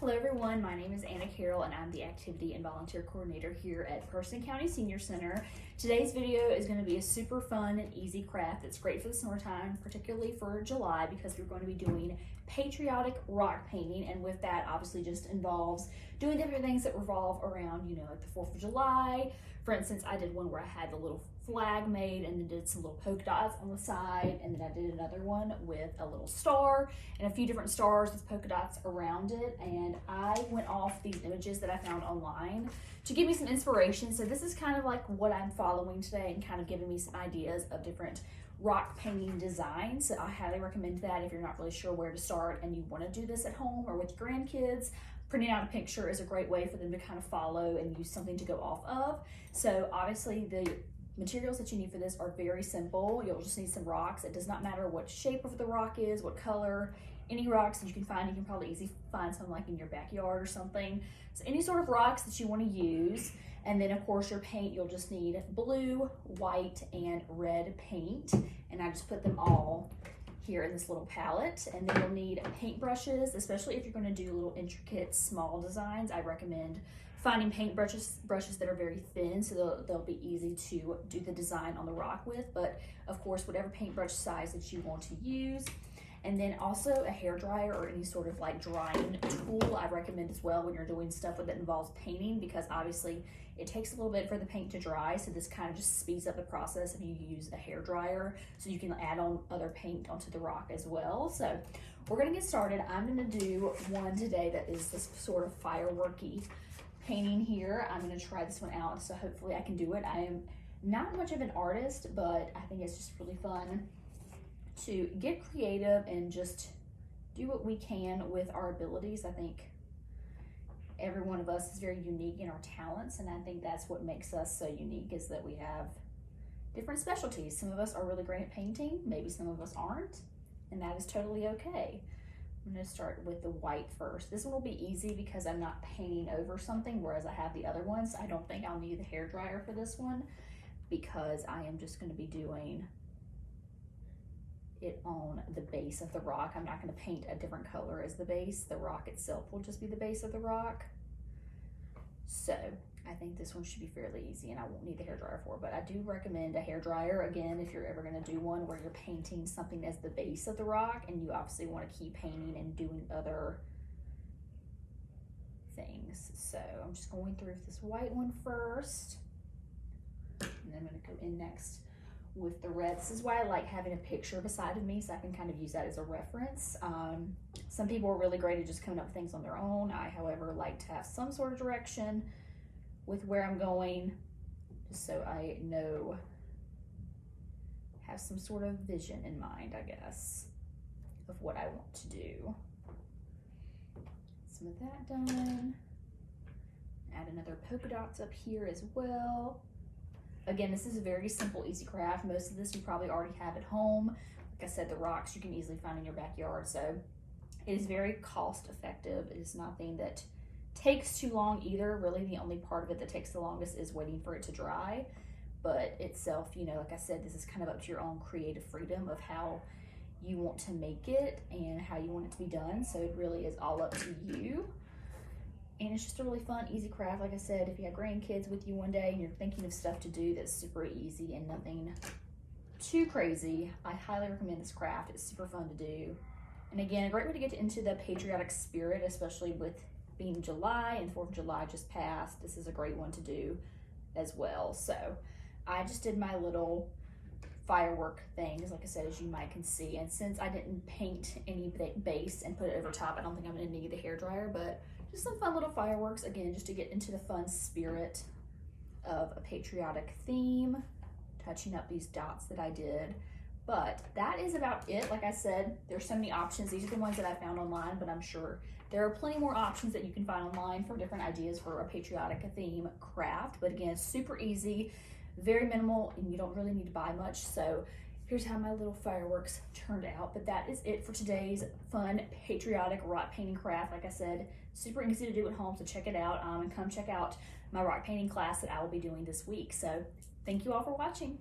Hello everyone, my name is Anna Carroll and I'm the Activity and Volunteer Coordinator here at Person County Senior Center. Today's video is going to be a super fun and easy craft that's great for the summertime, particularly for July, because we're going to be doing patriotic rock painting, and with that obviously just involves doing different things that revolve around, like the 4th of July. For instance, I did one where I had a little flag made and then did some little polka dots on the side, and then I did another one with a little star and a few different stars with polka dots around it. And I went off these images that I found online to give me some inspiration. So this is kind of like what I'm following today and kind of giving me some ideas of different rock painting designs. So I highly recommend that if you're not really sure where to start and you want to do this at home or with your grandkids. Printing out a picture is a great way for them to kind of follow and use something to go off of. So obviously the materials that you need for this are very simple. You'll just need some rocks. It does not matter what shape of the rock is, what color. Any rocks that you can find, you can probably easily find some like in your backyard or something. So any sort of rocks that you want to use. And then of course your paint, you'll just need blue, white, and red paint. And I just put them all here in this little palette. And then you'll need paint brushes, especially if you're going to do little intricate small designs. I recommend finding paint brushes that are very thin, so they'll be easy to do the design on the rock with. But of course, whatever paintbrush size that you want to use. And then also a hair dryer or any sort of like drying tool I recommend as well when you're doing stuff that involves painting, because obviously it takes a little bit for the paint to dry. So this kind of just speeds up the process if you use a hair dryer, so you can add on other paint onto the rock as well. So we're gonna get started. I'm gonna do one today that is this sort of fireworky painting here. I'm gonna try this one out, so hopefully I can do it. I am not much of an artist, but I think it's just really fun to get creative and just do what we can with our abilities. I think every one of us is very unique in our talents, and I think that's what makes us so unique, is that we have different specialties. Some of us are really great at painting, maybe some of us aren't, and that is totally okay. I'm gonna start with the white first. This one will be easy because I'm not painting over something, whereas I have the other ones. I don't think I'll need the hair dryer for this one because I am just gonna be doing it on the base of the rock. I'm not going to paint a different color as the base. The rock itself will just be the base of the rock. So I think this one should be fairly easy, and I won't need the hair dryer for, but I do recommend a hair dryer, again, if you're ever going to do one where you're painting something as the base of the rock and you obviously want to keep painting and doing other things. So I'm just going through this white one first, and then I'm going to go in next with the red. This is why I like having a picture beside of me, so I can kind of use that as a reference. Some people are really great at just coming up with things on their own. I, however, like to have some sort of direction with where I'm going, just so I know, have some sort of vision in mind, I guess, of what I want to do. Some of that done. Add another polka dots up here as well. Again, this is a very simple, easy craft. Most of this you probably already have at home. Like I said, the rocks you can easily find in your backyard. So it is very cost effective. It is nothing that takes too long either. Really, the only part of it that takes the longest is waiting for it to dry. But itself, like I said, this is kind of up to your own creative freedom of how you want to make it and how you want it to be done. So it really is all up to you. And it's just a really fun, easy craft. Like I said, if you have grandkids with you one day and you're thinking of stuff to do that's super easy and nothing too crazy, I highly recommend this craft. It's super fun to do. And again, a great way to get into the patriotic spirit, especially with being July and 4th of July just passed. This is a great one to do as well. So I just did my little firework things, like I said, as you might can see. And since I didn't paint any base and put it over top, I don't think I'm gonna need the hair dryer, but just some fun little fireworks, again, just to get into the fun spirit of a patriotic theme, touching up these dots that I did. But that is about it. Like I said, there's so many options. These are the ones that I found online, but I'm sure there are plenty more options that you can find online for different ideas for a patriotic theme craft. But again, it's super easy, very minimal, and you don't really need to buy much. So here's how my little fireworks turned out. But that is it for today's fun patriotic rock painting craft. Like I said, super easy to do at home, so check it out, and come check out my rock painting class that I will be doing this week. So thank you all for watching.